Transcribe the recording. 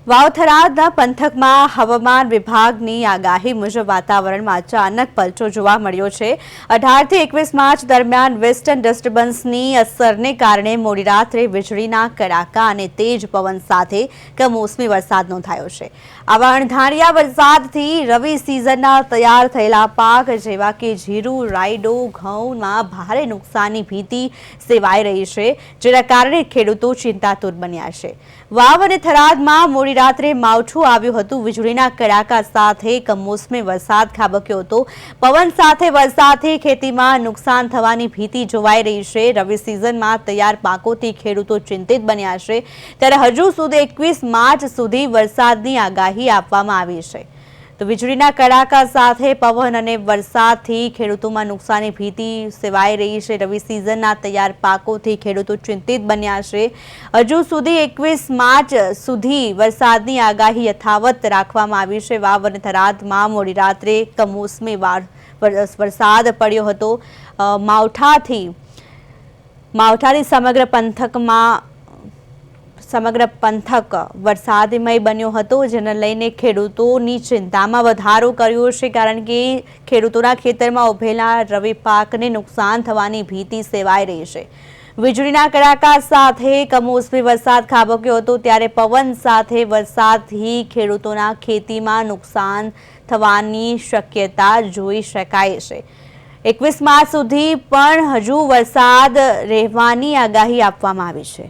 વાવ-થરાદના પંથકમાં હવામાન વિભાગની આગાહી મુજબ વાતાવરણમાં અચાનક પલટો જોવા મળ્યો છે। 18 થી 21 માર્ચ દરમિયાન વેસ્ટર્ન ડિસ્ટર્બન્સની અસરને કારણે મોડી રાત્રે વીજળીના કડાકા અને તેજ પવન સાથે કમોસમી વરસાદ નોંધાયો છે। આવા અણધાર્યા વરસાદથી રવિ સિઝનના તૈયાર થયેલા પાક જેવા કે જીરું, રાયડો, ઘઉંમાં ભારે નુકસાનની ભીતિ સેવાઈ રહી છે, જેના કારણે ખેડૂતો ચિંતાતુર બન્યા છે। વાવ અને થરાદમાં મોડી રાત્રે માવઠું આવ્યું હતું। વીજળીના કડાકા સાથે કમોસમી વરસાદ ખાબક્યો હતો। પવન સાથે વરસાદથી ખેતીમાં નુકસાન થવાની ભીતિ જોવાઈ રહી છે। રવિ સિઝનમાં તૈયાર પાકોથી ખેડૂતો ચિંતિત બન્યા છે, ત્યારે હજુ સુધી 21 માર્ચ સુધી વરસાદની આગાહી આપવામાં આવી છે। તો વીજળીના કડાકા સાથે પવન અને વરસાદથી ખેડૂતોમાં નુકસાનની ભીતિ સેવાઈ રહી છે। રવિ સિઝનના તૈયાર પાકોથી ખેડૂતો ચિંતિત બન્યા છે। હજુ સુધી 21 માર્ચ સુધી વરસાદની આગાહી યથાવત રાખવામાં આવી છે। વાવ અને થરાદમાં મોડી રાત્રે કમોસમી વરસાદ પડ્યો હતો। માવઠાથી સમગ્ર પંથક વરસાદમય બન્યો હતો, જેને લઈને ખેડૂતોની ચિંતામાં વધારો કર્યો છે, કારણ કે ખેડૂતોના ખેતરમાં ઉભેલા રવિ પાકને નુકસાન થવાની ભીતિ સેવાઈ રહી છે। વીજળીના કડાકા સાથે કમોસમી વરસાદ ખાબક્યો હતો, ત્યારે પવન સાથે વરસાદથી ખેડૂતોના ખેતીમાં નુકસાન થવાની શક્યતા જોઈ શકાય છે। 21 માર્ચ સુધી પણ હજુ વરસાદ રહેવાની આગાહી આપવામાં આવી છે।